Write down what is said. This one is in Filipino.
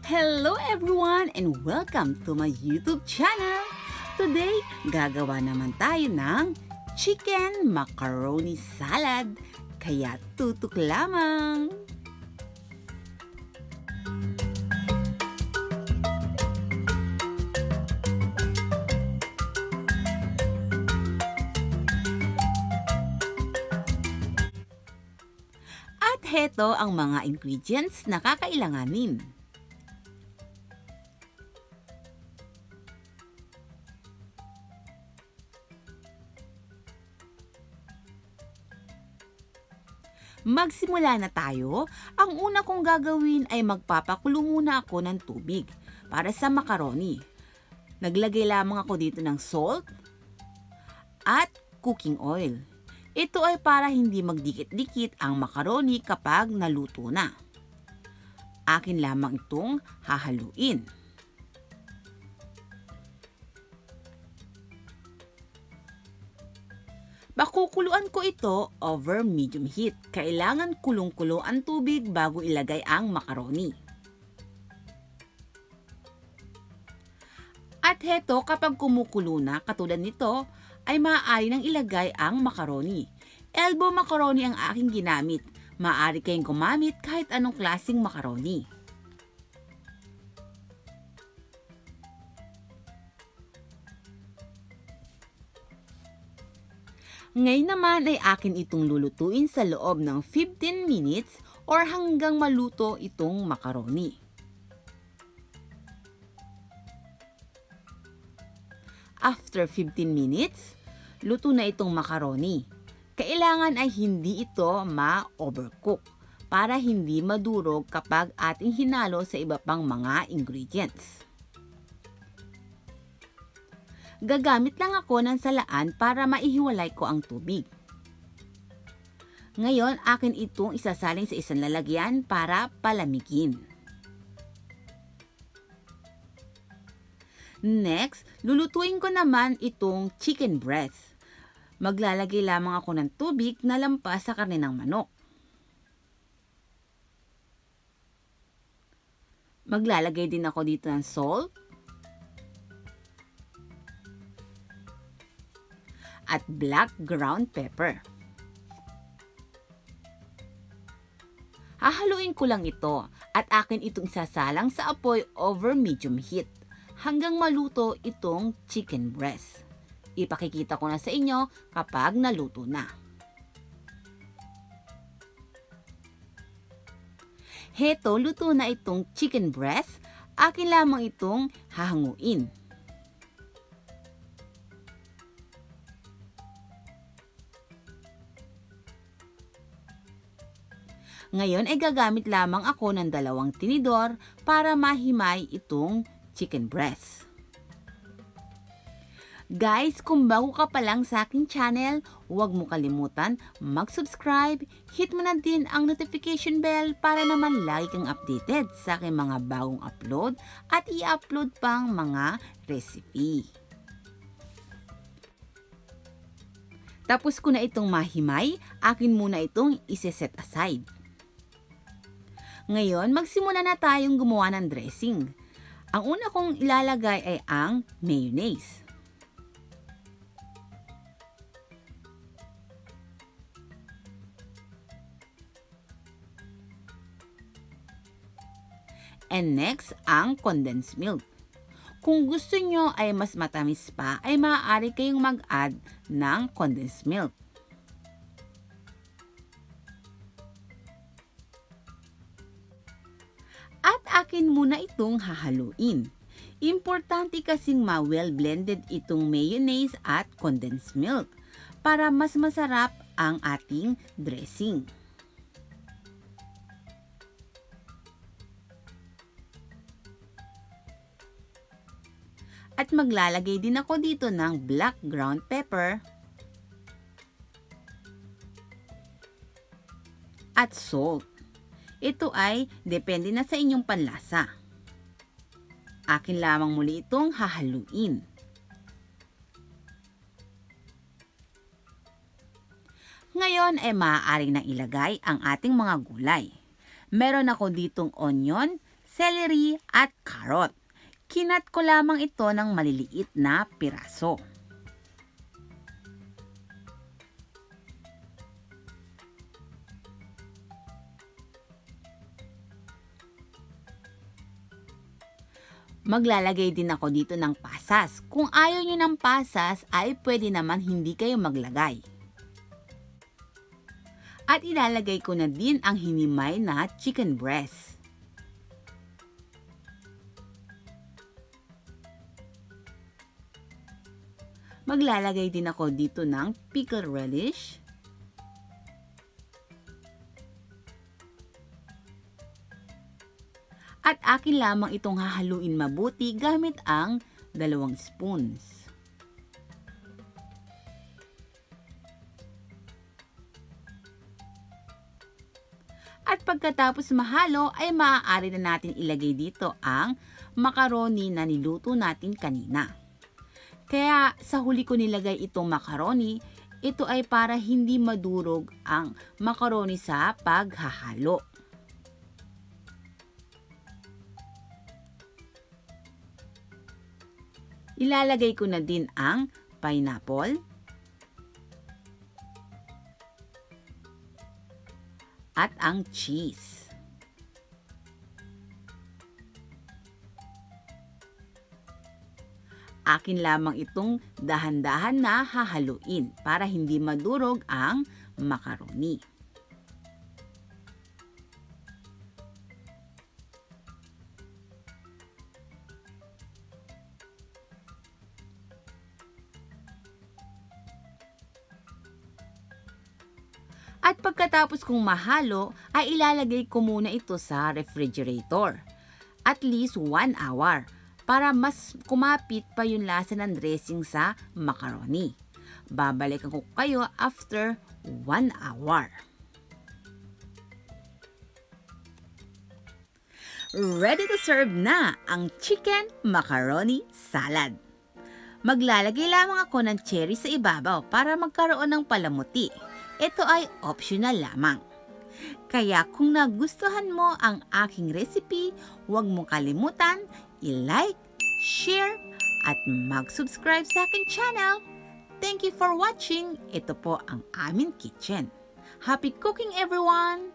Hello everyone and welcome to my YouTube channel. Today, gagawa naman tayo ng chicken macaroni salad. Kaya tutok lamang! At heto ang mga ingredients na kakailanganin. Magsimula na tayo. Ang una kong gagawin ay magpapakulo muna ako ng tubig para sa macaroni. Naglagay lamang ako dito ng salt at cooking oil. Ito ay para hindi magdikit-dikit ang macaroni kapag naluto na. Akin lamang itong hahaluin. Pakukuluan ko ito over medium heat. Kailangan kulong-kulo ang tubig bago ilagay ang macaroni. At heto, kapag kumukulo na katulad nito, ay maaari nang ilagay ang macaroni. Elbow macaroni ang aking ginamit. Maaari kayong gumamit kahit anong klaseng macaroni. Ngayon naman ay akin itong lulutuin sa loob ng 15 minutes or hanggang maluto itong macaroni. After 15 minutes, luto na itong macaroni. Kailangan ay hindi ito ma-overcook para hindi madurog kapag ating hinalo sa iba pang mga ingredients. Gagamit lang ako ng salaan para maihiwalay ko ang tubig. Ngayon, akin itong isasalin sa isang lalagyan para palamigin. Next, lulutuin ko naman itong chicken breast. Maglalagay lamang ako ng tubig na lampas sa karne ng manok. Maglalagay din ako dito ng salt at black ground pepper. Hahaluin ko lang ito at akin itong isasalang sa apoy over medium heat hanggang maluto itong chicken breast. Ipakikita ko na sa inyo kapag naluto na. Heto, luto na itong chicken breast. Akin lamang itong hahanguin. Ngayon ay gagamit lamang ako ng 2 tinidor para mahimay itong chicken breast. Guys, kung bago ka pa lang sa aking channel, huwag mo kalimutan mag-subscribe, hit mo na din ang notification bell para naman lagi kang updated sa aking mga bagong upload at i-upload pang mga recipe. Tapos ko na itong mahimay, akin muna itong ise-set aside. Ngayon, magsimula na tayong gumawa ng dressing. Ang una kong ilalagay ay ang mayonnaise. And next, ang condensed milk. Kung gusto nyo ay mas matamis pa, ay maaari kayong mag-add ng condensed milk. At akin muna itong hahaluin. Importante kasing ma-well blended itong mayonnaise at condensed milk para mas masarap ang ating dressing. At maglalagay din ako dito ng black ground pepper at salt. Ito ay depende na sa inyong panlasa. Akin lamang muli itong hahaluin. Ngayon ay maaari nang ilagay ang ating mga gulay. Meron ako ditong onion, celery at carrot. Kinat ko lamang ito ng maliliit na piraso. Maglalagay din ako dito ng pasas. Kung ayaw nyo ng pasas, ay pwede naman hindi kayo maglagay. At ilalagay ko na din ang hinimay na chicken breast. Maglalagay din ako dito ng pickled relish. At akin lamang itong hahaluin mabuti gamit ang 2 spoons. At pagkatapos mahalo ay maaari na natin ilagay dito ang macaroni na niluto natin kanina. Kaya sa huli ko nilagay itong macaroni, ito ay para hindi madurog ang macaroni sa paghahalo. Ilalagay ko na din ang pineapple at ang cheese. Akin lamang itong dahan-dahan na hahaluin para hindi madurog ang macaroni. At pagkatapos kong mahalo, ay ilalagay ko muna ito sa refrigerator. At least 1 hour para mas kumapit pa yung lasa ng dressing sa macaroni. Babalikan ko kayo after 1 hour. Ready to serve na ang chicken macaroni salad. Maglalagay lamang ako ng cherry sa ibabaw para magkaroon ng palamuti. Ito ay optional lamang. Kaya kung nagustuhan mo ang aking recipe, huwag mong kalimutan i-like, share, at mag-subscribe sa aking channel. Thank you for watching. Ito po ang aming kitchen. Happy cooking everyone!